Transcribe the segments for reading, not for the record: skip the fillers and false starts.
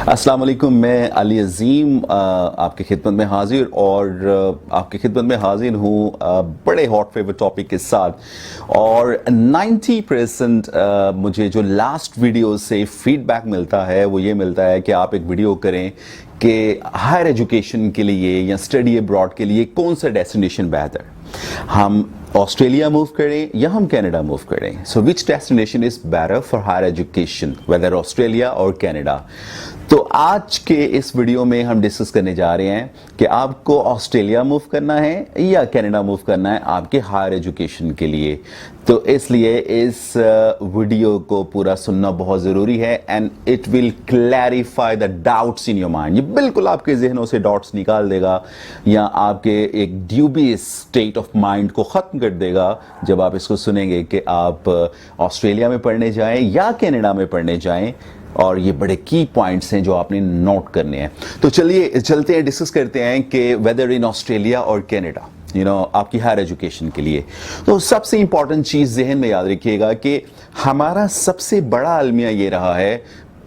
अस्सलाम वालेकुम, मैं अली अजीम आपकी खिदमत में हाजिर और आपकी खिदमत में हाजिर हूँ बड़े हॉट फेवरेट टॉपिक के साथ। और 90% मुझे जो लास्ट वीडियो से फीडबैक मिलता है वो ये मिलता है कि आप एक वीडियो करें कि हायर एजुकेशन के लिए या स्टडी अब्रॉड के लिए कौन सा डेस्टिनेशन बेहतर, हम ऑस्ट्रेलिया मूव करें या हम कनाडा मूव करें। So which destination is better for higher education, whether Australia और कनाडा। तो आज के इस वीडियो में हम डिस्कस करने जा रहे हैं कि आपको ऑस्ट्रेलिया मूव करना है या कनाडा मूव करना है आपके हायर एजुकेशन के लिए। तो इसलिए इस वीडियो को पूरा सुनना बहुत ज़रूरी है and it will clarify the doubts in your mind. ये बिल्कुल आपके जहनों से डाउट्स निकाल देगा या आपके एक ड्यूबियस स्टेट ऑफ माइंड को ख़त्म कर देगा जब आप इसको सुनेंगे कि आप ऑस्ट्रेलिया में पढ़ने जाएं या कनाडा में पढ़ने जाएं। और ये बड़े की पॉइंट्स हैं जो आपने नोट करने हैं। तो चलिए चलते हैं, डिस्कस करते हैं कि वेदर इन ऑस्ट्रेलिया और कनाडा आपकी हायर एजुकेशन के लिए। तो सबसे इंपॉर्टेंट चीज़ जहन में याद रखिएगा कि हमारा सबसे बड़ा अलमिया ये रहा है,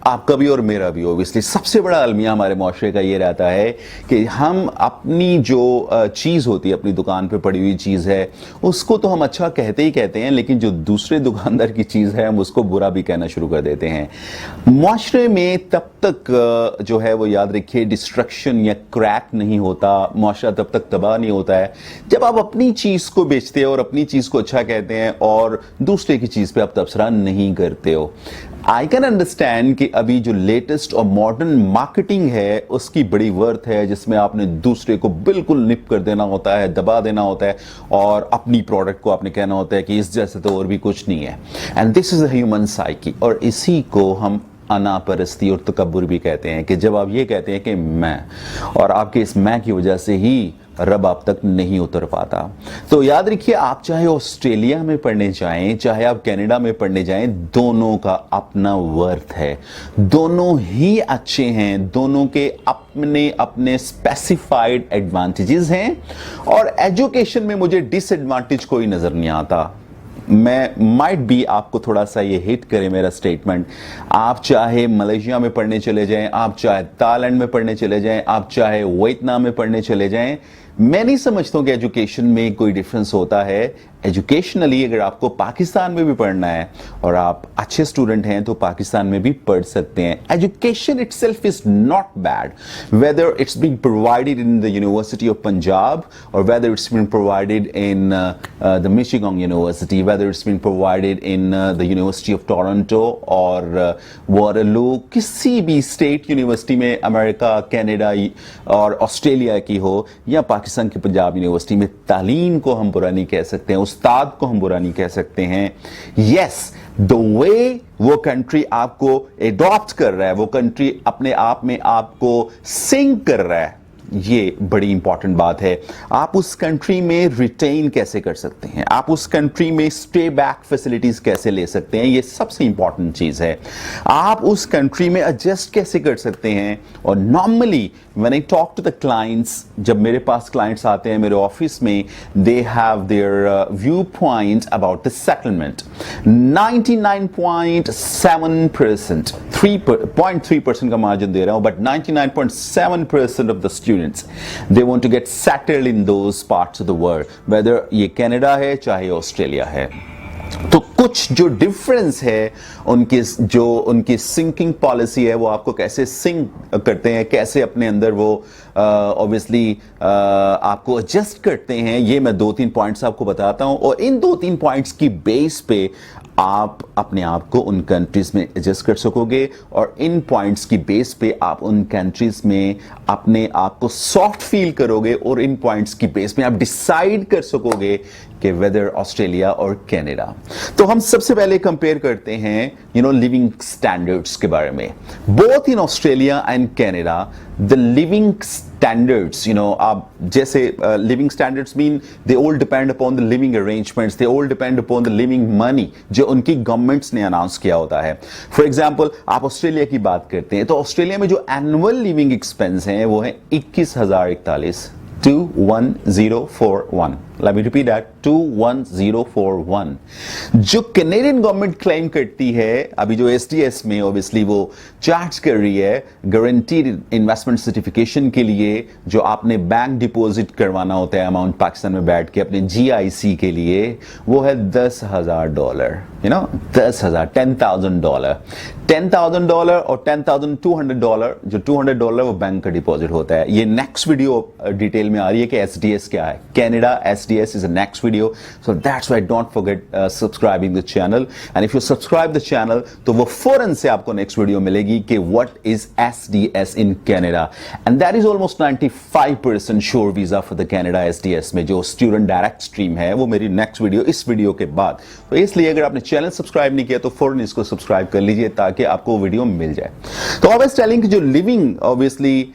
आपका भी और मेरा भी ओबियसली सबसे बड़ा अलमिया हमारे माशरे का ये रहता है कि हम अपनी जो चीज़ होती है, अपनी दुकान पे पड़ी हुई चीज़ है, उसको तो हम अच्छा कहते ही कहते हैं, लेकिन जो दूसरे दुकानदार की चीज़ है हम उसको बुरा भी कहना शुरू कर देते हैं। माशरे में तब तक जो है वो याद रखिए डिस्ट्रक्शन या क्रैक नहीं होता, माशरा तब तक तबाह नहीं होता है जब आप अपनी चीज़ को बेचते हो और अपनी चीज़ को अच्छा कहते हैं और दूसरे की चीज़ पे आप तबसरा नहीं करते हो। आई कैन अंडरस्टैंड कि अभी जो लेटेस्ट और मॉडर्न मार्केटिंग है उसकी बड़ी वर्थ है, जिसमें आपने दूसरे को बिल्कुल निप कर देना होता है, दबा देना होता है और अपनी प्रोडक्ट को आपने कहना होता है कि इस जैसे तो और भी कुछ नहीं है। And this is a human psyche, और इसी को हम अनापरस्ती और तकब्बुर भी कहते हैं कि जब आप ये कहते हैं कि मैं, और आपके इस मैं की वजह से ही रब आप तक नहीं उतर पाता। तो याद रखिए, आप चाहे ऑस्ट्रेलिया में पढ़ने जाएं चाहे आप कनाडा में पढ़ने जाएं, दोनों का अपना वर्थ है, दोनों ही अच्छे हैं, दोनों के अपने अपने स्पेसिफाइड एडवांटेजेस हैं। और एजुकेशन में मुझे डिसएडवांटेज कोई नजर नहीं आता। मैं माइट बी आपको थोड़ा सा ये हिट करे मेरा स्टेटमेंट, आप चाहे मलेशिया में पढ़ने चले जाएं, आप चाहे थाईलैंड में पढ़ने चले जाएं, आप चाहे वियतनाम में पढ़ने चले जाएं, मैं नहीं समझता हूं कि एजुकेशन में कोई डिफरेंस होता है। एजुकेशनली अगर आपको पाकिस्तान में भी पढ़ना है और आप अच्छे स्टूडेंट हैं तो पाकिस्तान में भी पढ़ सकते हैं। Education itself is not bad, whether it's being provided in the university of Punjab और whether it's being provided in the Michigan university, whether it's being provided in the university of Toronto और Waterloo, किसी भी state university में America, Canada और Australia की हो या पाकिस्तान की पंजाब यूनिवर्सिटी में, तालीम को हम बुरा नहीं कह सकते हैं, उस्ताद को हम बुरा नहीं कह सकते हैं। यस, द वे वो कंट्री आपको एडॉप्ट कर रहा है, वो कंट्री अपने आप में आपको सिंक कर रहा है, ये बड़ी इंपॉर्टेंट बात है। आप उस कंट्री में रिटेन कैसे कर सकते हैं, आप उस कंट्री में स्टे बैक फैसिलिटीज कैसे ले सकते हैं, ये सबसे इंपॉर्टेंट चीज है। आप उस कंट्री में एडजस्ट कैसे कर सकते हैं। और normally when I talk to the clients, जब मेरे पास क्लाइंट्स आते हैं मेरे ऑफिस में, they have their view point about the settlement. 99.7%, 3.3% का मार्जिन दे रहा हूं, बट 99.7% ऑफ द students, they want to get settled in those parts of the world, whether ये कनाडा है चाहे ऑस्ट्रेलिया है। तो कुछ जो डिफरेंस है उनकी सिंकिंग पॉलिसी है, वो आपको कैसे सिंक करते हैं, कैसे अपने अंदर वो ऑब्वियसली आपको एडजस्ट करते हैं, ये मैं 2-3 पॉइंट्स आपको बताता हूं। और इन 2-3 पॉइंट्स की बेस पे आप अपने आप को उन कंट्रीज में एडजस्ट कर सकोगे और इन पॉइंट्स की बेस पे आप उन कंट्रीज में अपने आप को सॉफ्ट फील करोगे और इन पॉइंट्स की बेस पे आप डिसाइड कर सकोगे कि वेदर ऑस्ट्रेलिया और कनाडा। तो हम सबसे पहले कंपेयर करते हैं लिविंग स्टैंडर्ड्स के बारे में। Both in Australia and Canada the living standards, आप जैसे living standards mean they all depend upon the living arrangements, they all depend upon the living money जो उनकी गवर्नमेंट्स ने अनाउंस किया होता है। फॉर एग्जांपल, आप ऑस्ट्रेलिया की बात करते हैं तो ऑस्ट्रेलिया में जो एनुअल लिविंग एक्सपेंस हैं वो है 21,041, 21041, Let me repeat that, 21041. जो कैनेडियन गवर्नमेंट क्लेम करती है अभी जो एसडीएस में ऑब्वियसली वो चार्ज कर रही है गारंटीड इन्वेस्टमेंट सर्टिफिकेशन के लिए, जो आपने बैंक डिपॉजिट करवाना होता है अमाउंट पाकिस्तान में बैठ के अपने जीआईसी के लिए, वो है $10,000. $10,000, $10,000 और $10,200. जो $200 वो बैंक का डिपॉजिट होता है. ये नेक्स्ट वीडियो डिटेल में आ रही है कि एसडीएस क्या है. Canada SDS is a next video, so that's why don't forget subscribing the channel. And if you subscribe the channel तो वो फौरन से आपको नेक्स्ट वीडियो मिलेगी कि what is SDS in Canada. And that is almost 95% sure visa for the Canada SDS में जो student direct stream है, वो मेरी नेक्स्ट वीडियो इस वीडियो के बाद. तो इसलिए अगर आपने चैनल सब्सक्राइब नहीं किया तो फौरन इसको सब्सक्राइब कर लीजिए ताकि आपको वीडियो मिल जाए. तो ऑब्वियस टेलिंग जो लिविंग ऑब्वियसली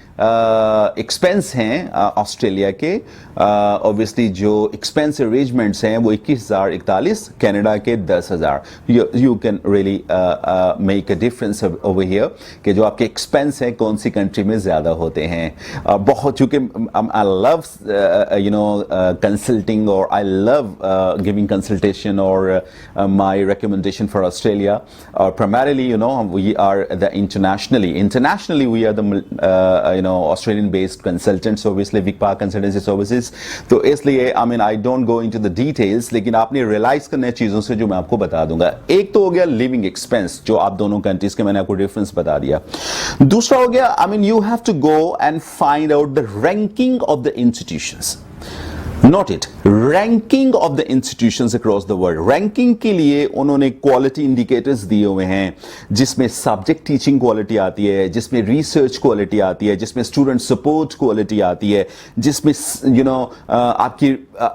एक्सपेंस हैं ऑस्ट्रेलिया के, ऑब्वियसली जो एक्सपेंस अरेंजमेंट्स हैं वो 21,041, कनाडा के 10,000. You can really make a difference over here कि जो आपके एक्सपेंस हैं कौन सी कंट्री में ज़्यादा होते हैं. बहुत चूँकि आई लव कंसल्टिंग और आई लव गिविंग कंसल्टेशन और माई recommendation for Australia, primarily we are the internationally we are the Australian based consultants, obviously Vikpa consultancy services. तो इसलिए I don't go into the details, लेकिन आपने realize करने चीज़ों से जो मैं आपको बता दूंगा. एक तो हो गया living expense जो आप दोनों कंट्रीज के मैंने आपको डिफरेंस बता दिया. दूसरा हो गया you have to go and find out the ranking of the institutions. Not it. Ranking of the institutions across the world. Ranking के लिए उन्होंने quality indicators दिए हुए हैं, जिसमें subject teaching quality आती है, जिसमें research quality आती है, जिसमें student support quality आती है, जिसमें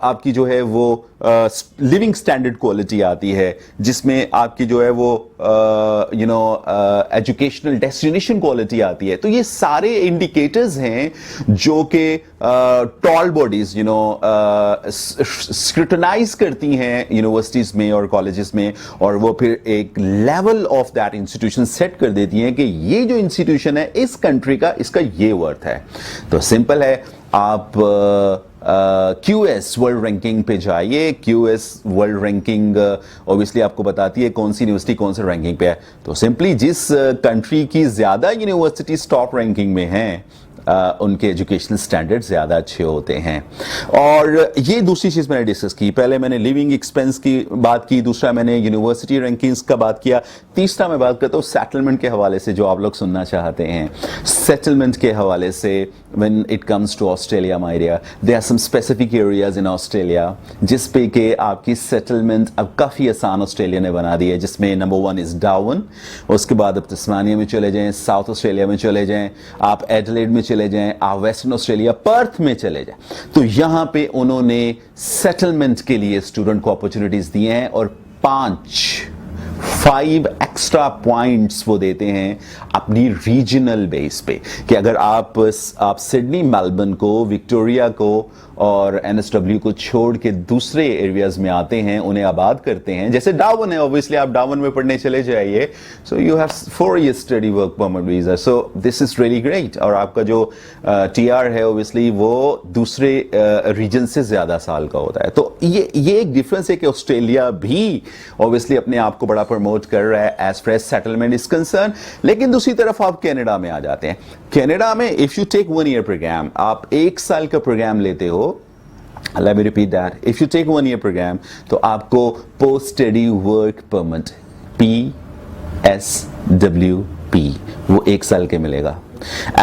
आपकी जो है वो लिविंग स्टैंडर्ड क्वालिटी आती है, जिसमें आपकी जो है वो एजुकेशनल डेस्टिनेशन क्वालिटी आती है. तो ये सारे इंडिकेटर्स हैं जो कि टॉल बॉडीज स्क्रूटनाइज करती हैं यूनिवर्सिटीज में और कॉलेजेस में, और वो फिर एक level of that institution set कर देती हैं कि ये जो इंस्टीट्यूशन है इस कंट्री का, इसका ये वर्थ है. तो सिंपल है, आप QS वर्ल्ड रैंकिंग पे जाइए. QS वर्ल्ड रैंकिंग ऑब्वियसली आपको बताती है कौन सी यूनिवर्सिटी कौन से रैंकिंग पे है. तो सिंपली जिस कंट्री की ज्यादा यूनिवर्सिटीज टॉप रैंकिंग में हैं उनके एजुकेशनल स्टैंडर्ड ज़्यादा अच्छे होते हैं. और ये दूसरी चीज़ मैंने डिस्कस की. पहले मैंने लिविंग एक्सपेंस की बात की, दूसरा मैंने यूनिवर्सिटी रैंकिंग्स का बात किया, तीसरा मैं बात करता हूँ सेटलमेंट के हवाले से जो आप लोग सुनना चाहते हैं. सेटलमेंट के हवाले से when it comes to Australia my dear, there are some specific areas in Australia जिस पे कि आपकी सेटलमेंट अब काफ़ी आसान ऑस्ट्रेलिया ने बना दी है, जिसमें नंबर 1 इज़ डार्विन. उसके बाद आप तस्मानिया में चले जाएँ, साउथ ऑस्ट्रेलिया में चले जाएँ, आप एडिलेड में चले जाएं, आप वेस्टर्न ऑस्ट्रेलिया पर्थ में चले जाएं. तो यहां पे उन्होंने सेटलमेंट के लिए स्टूडेंट को अपॉर्चुनिटीज दी हैं और 5 एक्स्ट्रा पॉइंट्स वो देते हैं अपनी रीजनल बेस पे कि अगर आप सिडनी, मेलबर्न को, विक्टोरिया को और एनएसडब्ल्यू को छोड़ के दूसरे एरियाज में आते हैं, उन्हें आबाद करते हैं. जैसे डार्विन है, ऑब्वियसली आप डार्विन में पढ़ने चले जाइए, so you have 4 years study work permit visa, so this is really great. और आपका जो टीआर है ऑब्वियसली वो दूसरे रीजन से ज्यादा साल का होता है. तो ये एक डिफरेंस है कि ऑस्ट्रेलिया भी ऑब्वियसली अपने आप को बड़ा प्रमोट कर रहा है as fresh settlement is concern. लेकिन दूसरी तरफ आप कनाडा में आ जाते हैं. कनाडा में if you take 1 year programme, आप 1 साल का प्रोग्राम लेते हो, let me repeat that, if you take 1 year program तो आपको post study work permit PSWP वो 1 साल के मिलेगा.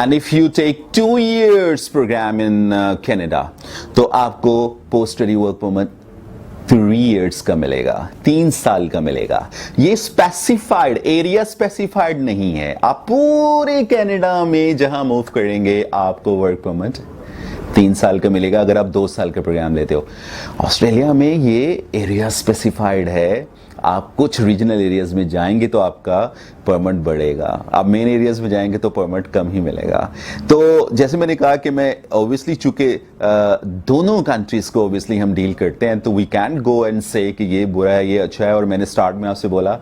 and if you take 2 years program in Canada तो आपको post study work permit 3 years का मिलेगा, 3 साल का मिलेगा. ये स्पेसिफाइड एरिया स्पेसिफाइड नहीं है. आप पूरे कनाडा में जहां मूव करेंगे आपको वर्क परमिट 3 साल का मिलेगा अगर आप 2 साल का प्रोग्राम लेते हो. ऑस्ट्रेलिया में ये एरिया स्पेसिफाइड है. آپ کچھ ریجنل ایریاز میں جائیں گے تو آپ کا پرمٹ بڑھے گا, آپ مین ایریاز میں جائیں گے تو پرمٹ کم ہی ملے گا. تو جیسے میں نے کہا کہ میں اوبیسلی چونکہ دونوں کنٹریز کو اوبیسلی ہم ڈیل کرتے ہیں, تو وی کین گو اینڈ سے کہ یہ برا ہے یہ اچھا ہے. اور میں نے اسٹارٹ میں آپ سے بولا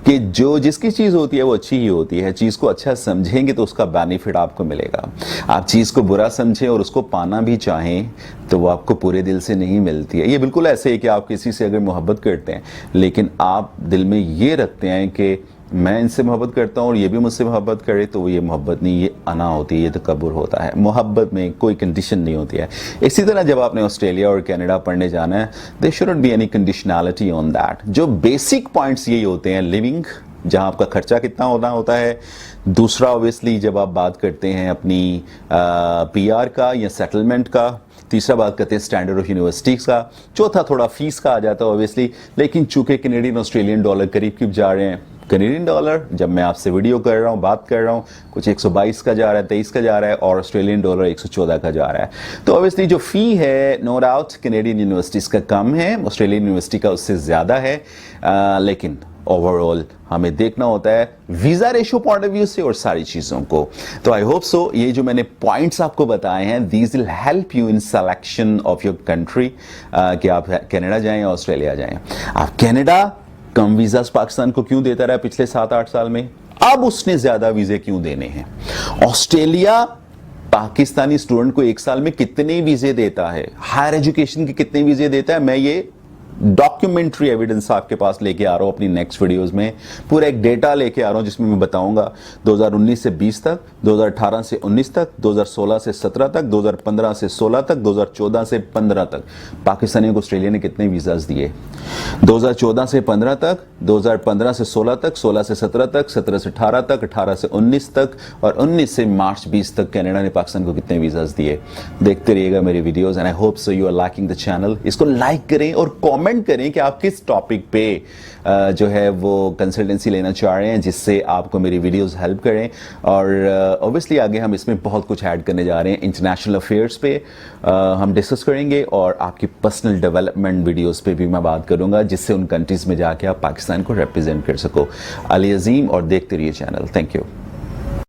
کہ جو جس کی چیز ہوتی ہے وہ اچھی ہی ہوتی ہے. چیز کو اچھا سمجھیں گے تو اس کا بینیفٹ آپ کو ملے گا. آپ چیز کو برا سمجھیں اور اس کو پانا بھی چاہیں تو وہ آپ کو پورے دل سے نہیں ملتی ہے. یہ بالکل ایسے ہے کہ آپ کسی سے اگر محبت کرتے ہیں لیکن آپ دل میں یہ رکھتے ہیں کہ میں ان سے محبت کرتا ہوں اور یہ بھی مجھ سے محبت کرے, تو وہ یہ محبت نہیں, یہ انا ہوتی ہے, یہ تکبر ہوتا ہے. محبت میں کوئی کنڈیشن نہیں ہوتی ہے. اسی طرح جب آپ نے آسٹریلیا اور کینیڈا پڑھنے جانا ہے, there shouldn't be any conditionality on that. جو بیسک پوائنٹس یہی ہوتے ہیں, لیونگ, جہاں آپ کا خرچہ کتنا ہوتا ہے. دوسرا اوبیسلی جب آپ بات کرتے ہیں اپنی پی آر کا یا سیٹلمنٹ کا. تیسرا بات کرتے ہیں اسٹینڈرڈ آف یونیورسٹیز کا. چوتھا تھوڑا فیس کا آ جاتا ہے اوبیسلی. لیکن چونکہ کینیڈین آسٹریلین ڈالر قریب جا رہے ہیں, کینیڈین ڈالر جب میں آپ سے ویڈیو کر رہا ہوں, بات کر رہا ہوں, کچھ 122 کا جا رہا ہے, 23 کا جا رہا ہے, اور آسٹریلین ڈالر 114 کا جا رہا ہے. تو اوبیسلی جو فی ہے نو ڈاؤٹ کینیڈین یونیورسٹیز کا کم ہے, آسٹریلین یونیورسٹی کا اس سے زیادہ ہے. لیکن اوور آل ہمیں دیکھنا ہوتا ہے visa ratio point of view سے اور ساری چیزوں کو. تو آئی ہوپ سو یہ جو میں نے پوائنٹس آپ کو بتائے ہیں, these will help you in selection of your country, کہ آپ کینیڈا جائیں یا آسٹریلیا جائیں. آپ کینیڈا کم ویزاز پاکستان کو کیوں دیتا رہا پچھلے 7-8 سال میں, اب اس نے زیادہ ویزے کیوں دینے ہیں. آسٹریلیا پاکستانی اسٹوڈنٹ کو ایک سال میں کتنے ویزے دیتا ہے, ہائر ایجوکیشن کے کتنے ویزے دیتا ہے, میں یہ ڈاکیومنٹری ایویڈنس آپ کے پاس لے کے آ رہا ہوں اپنی نیکسٹ ویڈیوز میں. پورا ایک ڈیٹا لے کے آ رہا ہوں جس میں بتاؤں گا 2019 سے 20 تک, 2018 سے 19 تک, 2016 سے 17 تک, 2015 سے 16 تک, 2014 سے 15 تک پاکستانیوں کو آسٹریلیا نے کتنے ویزاز دیے. 2014 سے 15 تک, 2015 سے 16 تک, 16 سے 17 تک, 17 سے 18 تک, 18 سے 19 تک, اور 19 سے مارچ 20 تک کینیڈا نے پاکستان کو کتنے ویزاز دیے. دیکھتے رہیے گا میری videos, and I hope so you are liking the channel. اس کو لائک کریں اور کامنٹ کریں کہ آپ کس ٹاپک پہ جو ہے وہ کنسلٹنسی لینا چاہ رہے ہیں, جس سے آپ کو میری ویڈیوز ہیلپ کریں. اور اوبیسلی آگے ہم اس میں بہت کچھ ایڈ کرنے جا رہے ہیں. انٹرنیشنل افیئرس پہ ہم ڈسکس کریں گے, اور آپ کی پرسنل ڈیولپمنٹ ویڈیوز پہ بھی میں بات کروں گا, جس سے ان کنٹریز میں جا کے آپ پاکستان کو ریپرزینٹ کر سکو. علی عظیم, اور دیکھتے رہیے چینل. Thank you.